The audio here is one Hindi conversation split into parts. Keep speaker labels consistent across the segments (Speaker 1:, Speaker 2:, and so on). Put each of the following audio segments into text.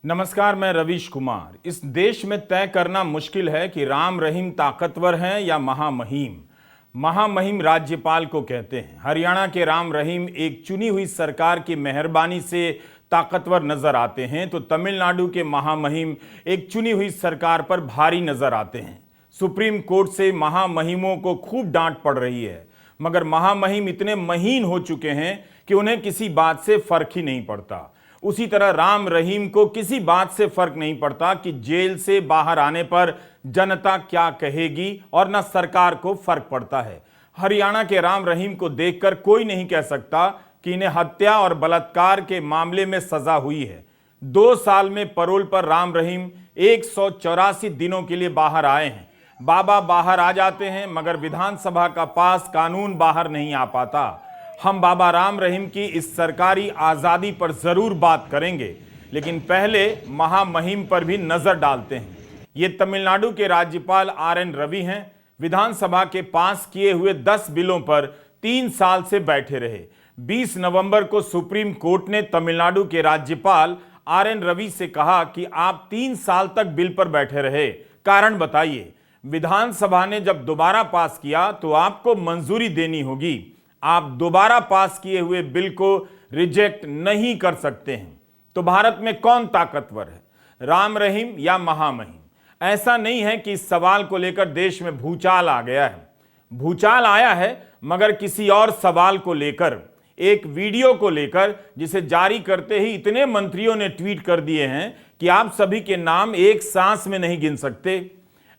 Speaker 1: नमस्कार, मैं रवीश कुमार। इस देश में तय करना मुश्किल है कि राम रहीम ताकतवर हैं या महामहिम। महामहिम राज्यपाल को कहते हैं। हरियाणा के राम रहीम एक चुनी हुई सरकार की मेहरबानी से ताकतवर नजर आते हैं, तो तमिलनाडु के महामहिम एक चुनी हुई सरकार पर भारी नजर आते हैं। सुप्रीम कोर्ट से महामहिमों को खूब डांट पड़ रही है, मगर महामहिम इतने महीन हो चुके हैं कि उन्हें किसी बात से फर्क ही नहीं पड़ता। उसी तरह राम रहीम को किसी बात से फर्क नहीं पड़ता कि जेल से बाहर आने पर जनता क्या कहेगी, और न सरकार को फर्क पड़ता है। हरियाणा के राम रहीम को देखकर कोई नहीं कह सकता कि इन्हें हत्या और बलात्कार के मामले में सजा हुई है। 2 साल में पैरोल पर राम रहीम 184 दिनों के लिए बाहर आए हैं। बाबा बाहर आ जाते हैं, मगर विधानसभा का पास कानून बाहर नहीं आ पाता। हम बाबा राम रहीम की इस सरकारी आज़ादी पर ज़रूर बात करेंगे, लेकिन पहले महामहिम पर भी नज़र डालते हैं। ये तमिलनाडु के राज्यपाल RN रवि हैं। विधानसभा के पास किए हुए 10 बिलों पर 3 साल से बैठे रहे। 20 नवंबर को सुप्रीम कोर्ट ने तमिलनाडु के राज्यपाल RN रवि से कहा कि आप 3 साल तक बिल पर बैठे रहे, कारण बताइए। विधानसभा ने जब दोबारा पास किया तो आपको मंजूरी देनी होगी। आप दोबारा पास किए हुए बिल को रिजेक्ट नहीं कर सकते हैं। तो भारत में कौन ताकतवर है, राम रहीम या महामहिम? ऐसा नहीं है कि इस सवाल को लेकर देश में भूचाल आ गया है। भूचाल आया है, मगर किसी और सवाल को लेकर, एक वीडियो को लेकर, जिसे जारी करते ही इतने मंत्रियों ने ट्वीट कर दिए हैं कि आप सभी के नाम एक सांस में नहीं गिन सकते।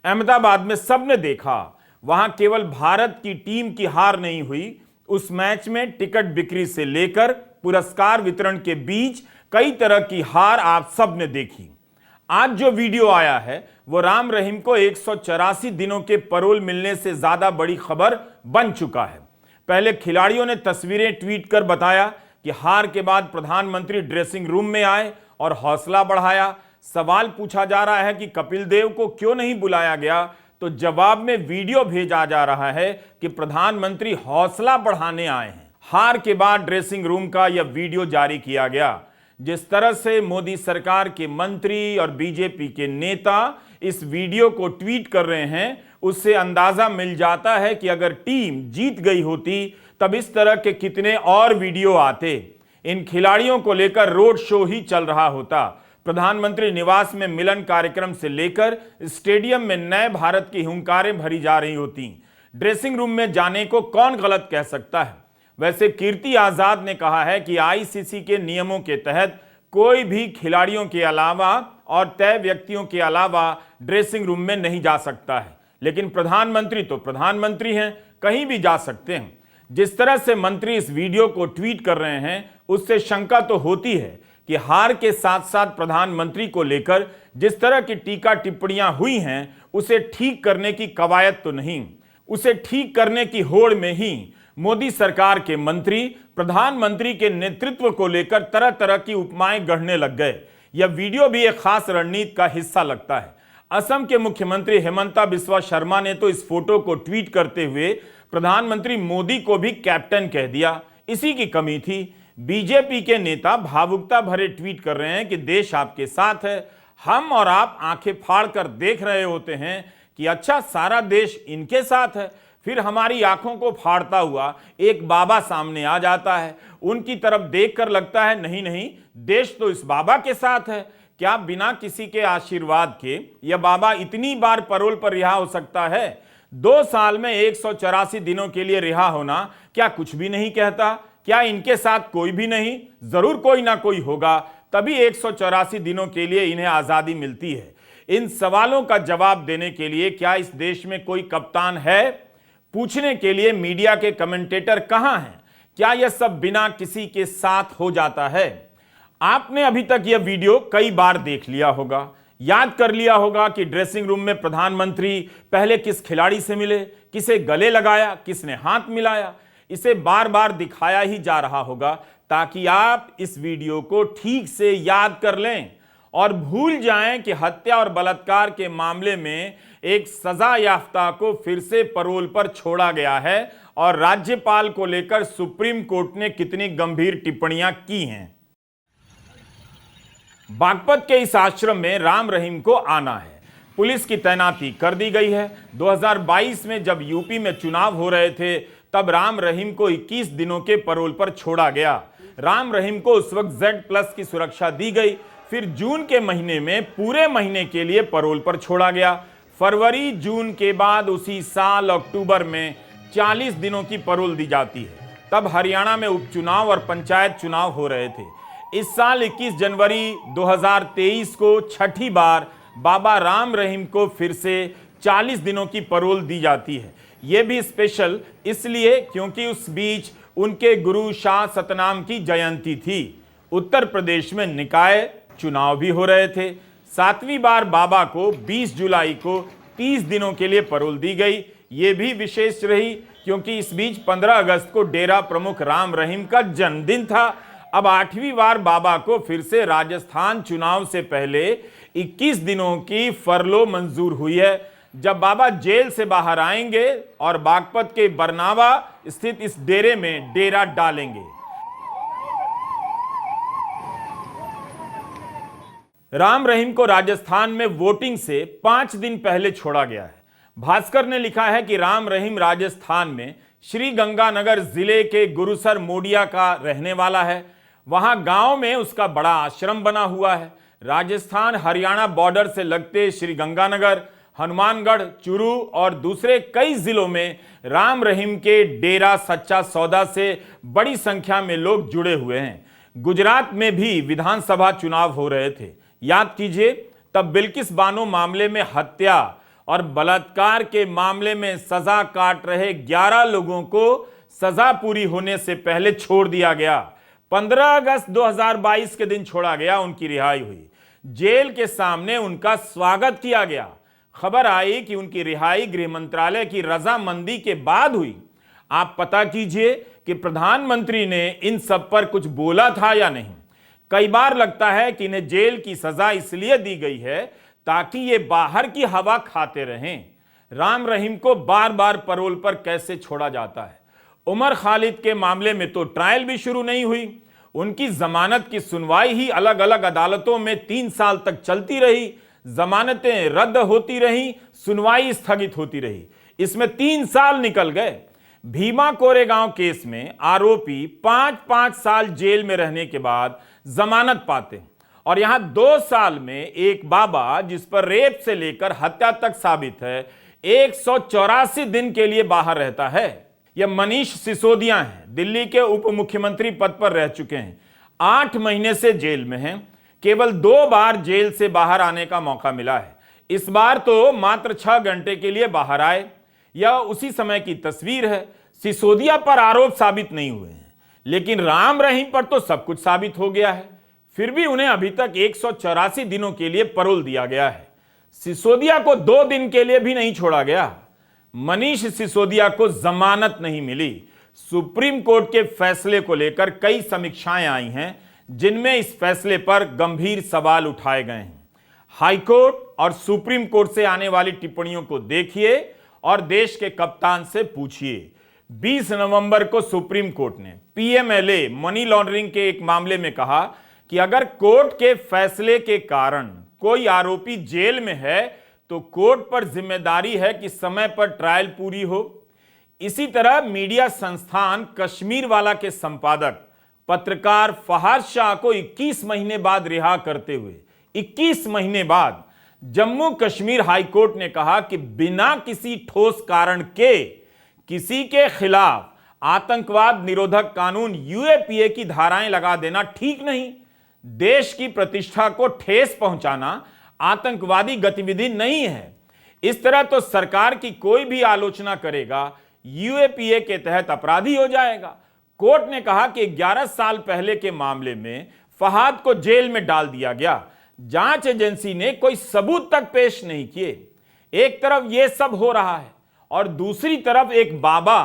Speaker 1: अहमदाबाद में सबने देखा, वहां केवल भारत की टीम की हार नहीं हुई, उस मैच में टिकट बिक्री से लेकर पुरस्कार वितरण के बीच कई तरह की हार आप सब ने देखी। आज जो वीडियो आया है वो राम रहीम को 184 दिनों के पैरोल मिलने से ज्यादा बड़ी खबर बन चुका है। पहले खिलाड़ियों ने तस्वीरें ट्वीट कर बताया कि हार के बाद प्रधानमंत्री ड्रेसिंग रूम में आए और हौसला बढ़ाया। सवाल पूछा जा रहा है कि कपिल देव को क्यों नहीं बुलाया गया, तो जवाब में वीडियो भेजा जा रहा है कि प्रधानमंत्री हौसला बढ़ाने आए हैं। हार के बाद ड्रेसिंग रूम का यह वीडियो जारी किया गया। जिस तरह से मोदी सरकार के मंत्री और बीजेपी के नेता इस वीडियो को ट्वीट कर रहे हैं, उससे अंदाजा मिल जाता है कि अगर टीम जीत गई होती तब इस तरह के कितने और वीडियो आते। इन खिलाड़ियों को लेकर रोड शो ही चल रहा होता। प्रधानमंत्री निवास में मिलन कार्यक्रम से लेकर स्टेडियम में नए भारत की हुंकारें भरी जा रही होती। ड्रेसिंग रूम में जाने को कौन गलत कह सकता है? वैसे कीर्ति आजाद ने कहा है कि ICC के नियमों के तहत कोई भी खिलाड़ियों के अलावा और तय व्यक्तियों के अलावा ड्रेसिंग रूम में नहीं जा सकता है, लेकिन प्रधानमंत्री तो प्रधानमंत्री हैं, कहीं भी जा सकते हैं। जिस तरह से मंत्री इस वीडियो को ट्वीट कर रहे हैं, उससे शंका तो होती है कि हार के साथ साथ प्रधानमंत्री को लेकर जिस तरह की टीका टिप्पणियां हुई हैं, उसे ठीक करने की कवायद तो नहीं। उसे ठीक करने की होड़ में ही मोदी सरकार के मंत्री प्रधानमंत्री के नेतृत्व को लेकर तरह तरह की उपमाएं गढ़ने लग गए। यह वीडियो भी एक खास रणनीति का हिस्सा लगता है। असम के मुख्यमंत्री हेमंता बिस्वा शर्मा ने तो इस फोटो को ट्वीट करते हुए प्रधानमंत्री मोदी को भी कैप्टन कह दिया। इसी की कमी थी। बीजेपी के नेता भावुकता भरे ट्वीट कर रहे हैं कि देश आपके साथ है। हम और आप आंखें फाड़ कर देख रहे होते हैं कि अच्छा, सारा देश इनके साथ है। फिर हमारी आंखों को फाड़ता हुआ एक बाबा सामने आ जाता है। उनकी तरफ देखकर लगता है नहीं नहीं, देश तो इस बाबा के साथ है। क्या बिना किसी के आशीर्वाद के यह बाबा इतनी बार पैरोल पर रिहा हो सकता है? 2 साल में 184 दिनों के लिए रिहा होना क्या कुछ भी नहीं कहता? क्या इनके साथ कोई भी नहीं? जरूर कोई ना कोई होगा, तभी 184 दिनों के लिए इन्हें आजादी मिलती है। इन सवालों का जवाब देने के लिए क्या इस देश में कोई कप्तान है? पूछने के लिए मीडिया के कमेंटेटर कहां हैं? क्या यह सब बिना किसी के साथ हो जाता है? आपने अभी तक यह वीडियो कई बार देख लिया होगा, याद कर लिया होगा कि ड्रेसिंग रूम में प्रधानमंत्री पहले किस खिलाड़ी से मिले, किसे गले लगाया, किसने हाथ मिलाया। इसे बार बार दिखाया ही जा रहा होगा ताकि आप इस वीडियो को ठीक से याद कर लें और भूल जाएं कि हत्या और बलात्कार के मामले में एक सजा याफ्ता को फिर से पैरोल पर छोड़ा गया है और राज्यपाल को लेकर सुप्रीम कोर्ट ने कितनी गंभीर टिप्पणियां की हैं। बागपत के इस आश्रम में राम रहीम को आना है। पुलिस की तैनाती कर दी गई है। 2022 में जब यूपी में चुनाव हो रहे थे तब राम रहीम को 21 दिनों के पैरोल पर छोड़ा गया। राम रहीम को उस वक्त Z+ की सुरक्षा दी गई। फिर जून के महीने में पूरे महीने के लिए पैरोल पर छोड़ा गया। फरवरी जून के बाद उसी साल अक्टूबर में 40 दिनों की पैरोल दी जाती है। तब हरियाणा में उपचुनाव और पंचायत चुनाव हो रहे थे। इस साल 21 जनवरी 2023 को छठी बार बाबा राम रहीम को फिर से 40 दिनों की पैरोल दी जाती है। यह भी स्पेशल इसलिए क्योंकि उस बीच उनके गुरु शाह सतनाम की जयंती थी। उत्तर प्रदेश में निकाय चुनाव भी हो रहे थे। 7वीं बार बाबा को 20 जुलाई को 30 दिनों के लिए पैरोल दी गई। ये भी विशेष रही क्योंकि इस बीच 15 अगस्त को डेरा प्रमुख राम रहीम का जन्मदिन था। अब 8वीं बार बाबा को फिर से राजस्थान चुनाव से पहले 21 दिनों की फरलो मंजूर हुई है, जब बाबा जेल से बाहर आएंगे और बागपत के बरनावा स्थित इस डेरे में डेरा डालेंगे। राम रहीम को राजस्थान में वोटिंग से 5 दिन पहले छोड़ा गया है। भास्कर ने लिखा है कि राम रहीम राजस्थान में श्री गंगानगर जिले के गुरुसर मोडिया का रहने वाला है। वहां गांव में उसका बड़ा आश्रम बना हुआ है। राजस्थान हरियाणा बॉर्डर से लगते श्री गंगानगर, हनुमानगढ़, चुरू और दूसरे कई जिलों में राम रहीम के डेरा सच्चा सौदा से बड़ी संख्या में लोग जुड़े हुए हैं। गुजरात में भी विधानसभा चुनाव हो रहे थे। याद कीजिए, तब बिल्किस बानो मामले में हत्या और बलात्कार के मामले में सजा काट रहे 11 लोगों को सजा पूरी होने से पहले छोड़ दिया गया। 15 अगस्त 2022 के दिन छोड़ा गया, उनकी रिहाई हुई। जेल के सामने उनका स्वागत किया गया। खबर आई कि उनकी रिहाई गृह मंत्रालय की रजामंदी के बाद हुई। आप पता कीजिए कि प्रधानमंत्री ने इन सब पर कुछ बोला था या नहीं। कई बार लगता है कि इन्हें जेल की सजा इसलिए दी गई है ताकि ये बाहर की हवा खाते रहें। राम रहीम को बार बार पैरोल पर कैसे छोड़ा जाता है? उमर खालिद के मामले में तो ट्रायल भी शुरू नहीं हुई। उनकी जमानत की सुनवाई ही अलग अलग अदालतों में 3 साल तक चलती रही। जमानतें रद्द होती रहीं, सुनवाई स्थगित होती रही। इसमें 3 साल निकल गए। भीमा कोरेगांव केस में आरोपी 5-5 साल जेल में रहने के बाद जमानत पाते हैं और यहां 2 साल में एक बाबा जिस पर रेप से लेकर हत्या तक साबित है 184 दिन के लिए बाहर रहता है। यह मनीष सिसोदिया हैं, दिल्ली के उप मुख्यमंत्री पद पर रह चुके हैं। 8 महीने से जेल में हैं। केवल 2 बार जेल से बाहर आने का मौका मिला है। इस बार तो मात्र 6 घंटे के लिए बाहर आए। यह उसी समय की तस्वीर है। सिसोदिया पर आरोप साबित नहीं हुए हैं, लेकिन राम रहीम पर तो सब कुछ साबित हो गया है। फिर भी उन्हें अभी तक 184 दिनों के लिए पैरोल दिया गया है। सिसोदिया को 2 दिन के लिए भी नहीं छोड़ा गया। मनीष सिसोदिया को जमानत नहीं मिली। सुप्रीम कोर्ट के फैसले को लेकर कई समीक्षाएं आई हैं, जिनमें इस फैसले पर गंभीर सवाल उठाए गए हैं। हाईकोर्ट और सुप्रीम कोर्ट से आने वाली टिप्पणियों को देखिए और देश के कप्तान से पूछिए। 20 नवंबर को सुप्रीम कोर्ट ने PMLA मनी लॉन्ड्रिंग के एक मामले में कहा कि अगर कोर्ट के फैसले के कारण कोई आरोपी जेल में है तो कोर्ट पर जिम्मेदारी है कि समय पर ट्रायल पूरी हो। इसी तरह मीडिया संस्थान कश्मीर वाला के संपादक पत्रकार फहाद शाह को 21 महीने बाद रिहा करते हुए 21 महीने बाद जम्मू कश्मीर हाईकोर्ट ने कहा कि बिना किसी ठोस कारण के किसी के खिलाफ आतंकवाद निरोधक कानून UAPA की धाराएं लगा देना ठीक नहीं। देश की प्रतिष्ठा को ठेस पहुंचाना आतंकवादी गतिविधि नहीं है। इस तरह तो सरकार की कोई भी आलोचना करेगा UAPA के तहत अपराधी हो जाएगा। कोर्ट ने कहा कि 11 साल पहले के मामले में फहाद को जेल में डाल दिया गया। जांच एजेंसी ने कोई सबूत तक पेश नहीं किए। एक तरफ यह सब हो रहा है और दूसरी तरफ एक बाबा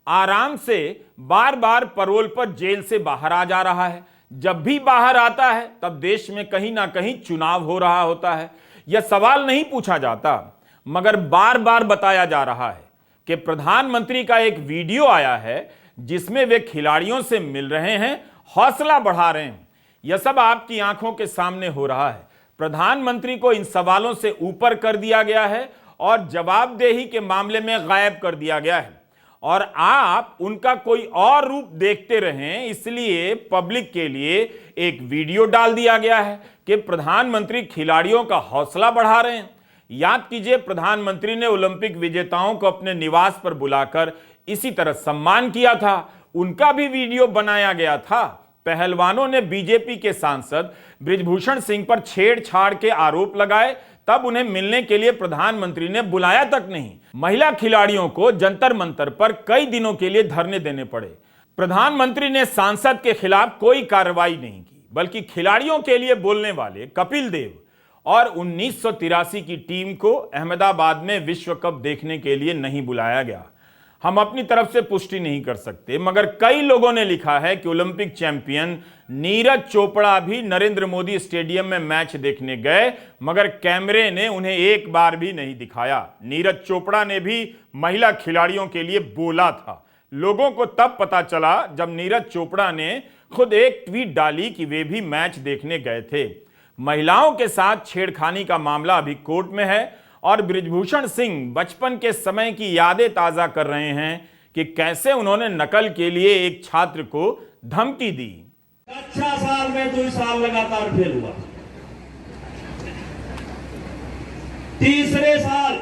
Speaker 1: आराम से बार बार पैरोल पर जेल से बाहर आ जा रहा है। जब भी बाहर आता है तब देश में कहीं ना कहीं चुनाव हो रहा होता है। यह सवाल नहीं पूछा जाता, मगर बार बार बताया जा रहा है कि प्रधानमंत्री का एक वीडियो आया है जिसमें वे खिलाड़ियों से मिल रहे हैं, हौसला बढ़ा रहे हैं। यह सब आपकी आंखों के सामने हो रहा है। प्रधानमंत्री को इन सवालों से ऊपर कर दिया गया है और जवाबदेही के मामले में गायब कर दिया गया है, और आप उनका कोई और रूप देखते रहें, इसलिए पब्लिक के लिए एक वीडियो डाल दिया गया है कि प्रधानमंत्री खिलाड़ियों का हौसला बढ़ा रहे हैं। याद कीजिए, प्रधानमंत्री ने ओलंपिक विजेताओं को अपने निवास पर बुलाकर इसी तरह सम्मान किया था, उनका भी वीडियो बनाया गया था। पहलवानों ने बीजेपी के सांसद बृजभूषण सिंह पर छेड़छाड़ के आरोप लगाए, तब उन्हें मिलने के लिए प्रधानमंत्री ने बुलाया तक नहीं। महिला खिलाड़ियों को जंतर मंतर पर कई दिनों के लिए धरने देने पड़े। प्रधानमंत्री ने सांसद के खिलाफ कोई कार्रवाई नहीं की, बल्कि खिलाड़ियों के लिए बोलने वाले कपिल देव और 1983 की टीम को अहमदाबाद में विश्व कप देखने के लिए नहीं बुलाया गया। हम अपनी तरफ से पुष्टि नहीं कर सकते, मगर कई लोगों ने लिखा है कि ओलंपिक चैंपियन नीरज चोपड़ा भी नरेंद्र मोदी स्टेडियम में मैच देखने गए, मगर कैमरे ने उन्हें एक बार भी नहीं दिखाया। नीरज चोपड़ा ने भी महिला खिलाड़ियों के लिए बोला था। लोगों को तब पता चला जब नीरज चोपड़ा ने खुद एक ट्वीट डाली कि वे भी मैच देखने गए थे। महिलाओं के साथ छेड़खानी का मामला अभी कोर्ट में है और बृजभूषण सिंह बचपन के समय की यादें ताजा कर रहे हैं कि कैसे उन्होंने नकल के लिए एक छात्र को धमकी दी।
Speaker 2: अच्छा साल में 2 साल लगातार फेल हुआ, तीसरे साल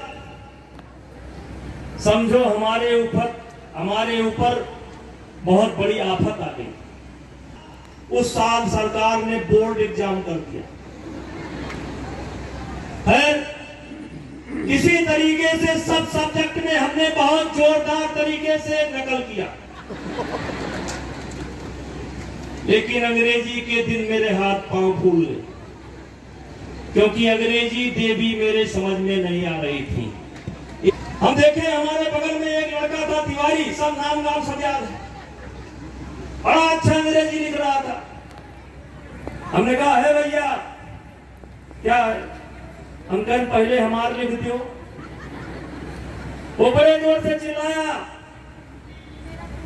Speaker 2: समझो हमारे ऊपर बहुत बड़ी आफत आ गई। उस साल सरकार ने बोर्ड एग्जाम कर दिया है। किसी तरीके से सब सब्जेक्ट में हमने बहुत जोरदार तरीके से नकल किया, लेकिन अंग्रेजी के दिन मेरे हाथ पांव फूल गए, क्योंकि अंग्रेजी देवी मेरे समझ में नहीं आ रही थी। हम देखे हमारे बगल में एक लड़का था तिवारी, सब नाम सब याद है, बड़ा अच्छा अंग्रेजी लिख रहा था। हमने कहा है भैया क्या है? हम कहें पहले हमारे लिख दियो। वो बड़े जोर से चिल्लाया,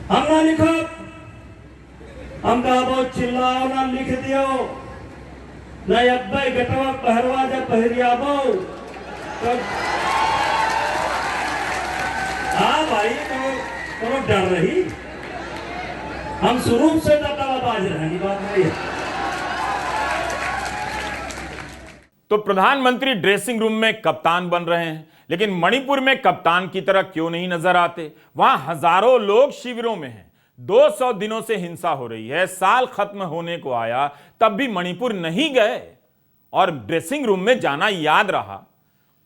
Speaker 2: हम ना लिखो। हम कहा बहुत चिल्लाओ ना, लिख दियो नहीं। अब्बे गटवा पहरवा जब पहरियाबो तो हाँ भाई, तो डर रही। हम शुरू से दबदबाबाज रहने बात नहीं है।
Speaker 1: तो प्रधानमंत्री ड्रेसिंग रूम में कप्तान बन रहे हैं, लेकिन मणिपुर में कप्तान की तरह क्यों नहीं नजर आते? वहां हजारों लोग शिविरों में हैं, 200 दिनों से हिंसा हो रही है, साल खत्म होने को आया तब भी मणिपुर नहीं गए और ड्रेसिंग रूम में जाना याद रहा।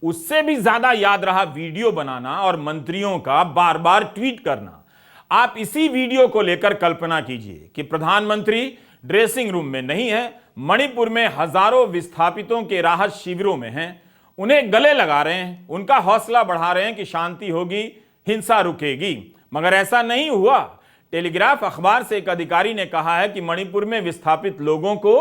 Speaker 1: उससे भी ज्यादा याद रहा वीडियो बनाना और मंत्रियों का बार बार ट्वीट करना। आप इसी वीडियो को लेकर कल्पना कीजिए कि प्रधानमंत्री ड्रेसिंग रूम में नहीं है, मणिपुर में हजारों विस्थापितों के राहत शिविरों में हैं, उन्हें गले लगा रहे हैं, उनका हौसला बढ़ा रहे हैं कि शांति होगी, हिंसा रुकेगी, मगर ऐसा नहीं हुआ। टेलीग्राफ अखबार से एक अधिकारी ने कहा है कि मणिपुर में विस्थापित लोगों को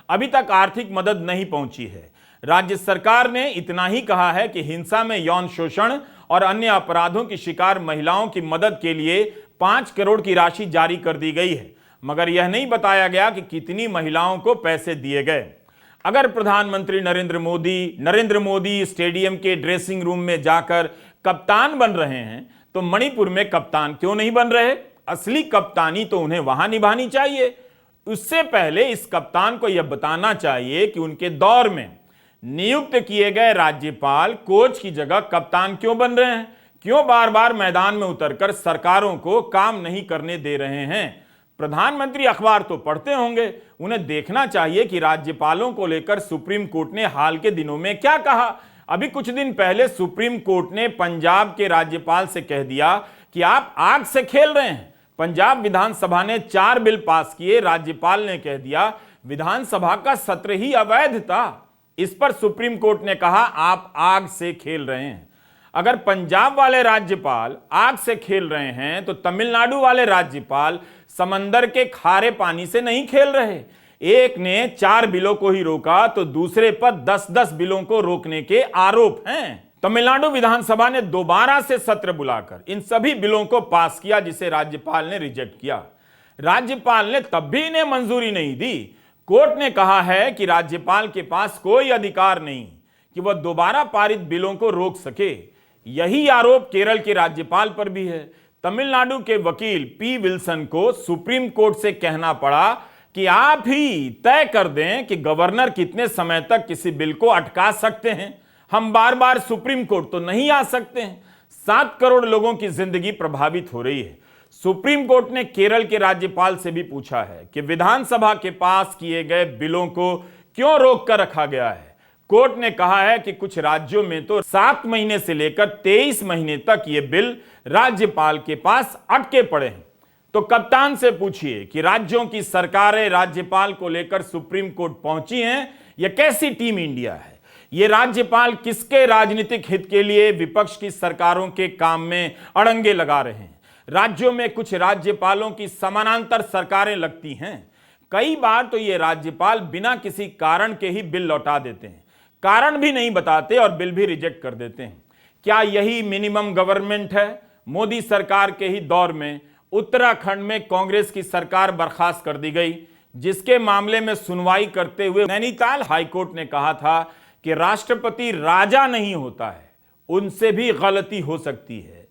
Speaker 1: अभी तक आर्थिक मदद नहीं पहुंची है। राज्य सरकार ने इतना ही कहा है कि हिंसा में यौन शोषण और अन्य अपराधों की शिकार महिलाओं की मदद के लिए 5 करोड़ की राशि जारी कर दी गई है, मगर यह नहीं बताया गया कि कितनी महिलाओं को पैसे दिए गए। अगर प्रधानमंत्री नरेंद्र मोदी स्टेडियम के ड्रेसिंग रूम में जाकर कप्तान बन रहे हैं, तो मणिपुर में कप्तान क्यों नहीं बन रहे? असली कप्तानी तो उन्हें वहां निभानी चाहिए। उससे पहले इस कप्तान को यह बताना चाहिए कि उनके दौर में नियुक्त किए गए राज्यपाल कोच की जगह कप्तान क्यों बन रहे हैं, क्यों बार बार मैदान में उतरकर सरकारों को काम नहीं करने दे रहे हैं। प्रधानमंत्री अखबार तो पढ़ते होंगे, उन्हें देखना चाहिए कि राज्यपालों को लेकर सुप्रीम कोर्ट ने हाल के दिनों में क्या कहा। अभी कुछ दिन पहले सुप्रीम कोर्ट ने पंजाब के राज्यपाल से कह दिया कि आप आग से खेल रहे हैं। पंजाब विधानसभा ने 4 बिल पास किए, राज्यपाल ने कह दिया विधानसभा का सत्र ही अवैध था। इस पर सुप्रीम कोर्ट ने कहा आप आग से खेल रहे हैं। अगर पंजाब वाले राज्यपाल आग से खेल रहे हैं, तो तमिलनाडु वाले राज्यपाल समंदर के खारे पानी से नहीं खेल रहे। एक ने 4 बिलों को ही रोका, तो दूसरे पर 10-10 बिलों को रोकने के आरोप हैं। तमिलनाडु विधानसभा ने दोबारा से सत्र बुलाकर इन सभी बिलों को पास किया, जिसे राज्यपाल ने रिजेक्ट किया। राज्यपाल ने तब भी इन्हें मंजूरी नहीं दी। कोर्ट ने कहा है कि राज्यपाल के पास कोई अधिकार नहीं कि वह दोबारा पारित बिलों को रोक सके। यही आरोप केरल के राज्यपाल पर भी है। तमिलनाडु के वकील पी विल्सन को सुप्रीम कोर्ट से कहना पड़ा कि आप ही तय कर दें कि गवर्नर कितने समय तक किसी बिल को अटका सकते हैं। हम बार बार सुप्रीम कोर्ट तो नहीं आ सकते हैं। 7 करोड़ लोगों की जिंदगी प्रभावित हो रही है। सुप्रीम कोर्ट ने केरल के राज्यपाल से भी पूछा है कि विधानसभा के पास किए गए बिलों को क्यों रोक कर रखा गया है। कोर्ट ने कहा है कि कुछ राज्यों में तो 7 महीने से लेकर 23 महीने तक ये बिल राज्यपाल के पास अटके पड़े हैं। तो कप्तान से पूछिए कि राज्यों की सरकारें राज्यपाल को लेकर सुप्रीम कोर्ट पहुंची हैं, यह कैसी टीम इंडिया है? ये राज्यपाल किसके राजनीतिक हित के लिए विपक्ष की सरकारों के काम में अड़ंगे लगा रहे हैं? राज्यों में कुछ राज्यपालों की समानांतर सरकारें लगती हैं। कई बार तो ये राज्यपाल बिना किसी कारण के ही बिल लौटा देते हैं, कारण भी नहीं बताते और बिल भी रिजेक्ट कर देते हैं। क्या यही मिनिमम गवर्नमेंट है? मोदी सरकार के ही दौर में उत्तराखंड में कांग्रेस की सरकार बर्खास्त कर दी गई, जिसके मामले में सुनवाई करते हुए नैनीताल हाईकोर्ट ने कहा था कि राष्ट्रपति राजा नहीं होता है, उनसे भी गलती हो सकती है।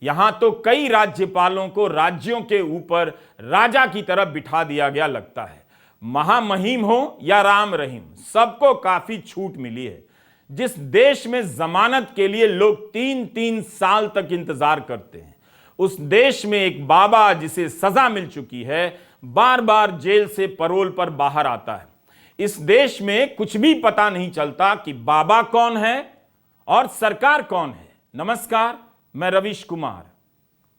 Speaker 1: यहां तो कई राज्यपालों को राज्यों के ऊपर राजा की तरह बिठा दिया गया लगता है। महामहिम हो या राम रहीम, सबको काफी छूट मिली है। जिस देश में जमानत के लिए लोग 3-3 साल तक इंतजार करते हैं, उस देश में एक बाबा जिसे सजा मिल चुकी है बार बार जेल से पैरोल पर बाहर आता है। इस देश में कुछ भी पता नहीं चलता कि बाबा कौन है और सरकार कौन है। नमस्कार, मैं रवीश कुमार।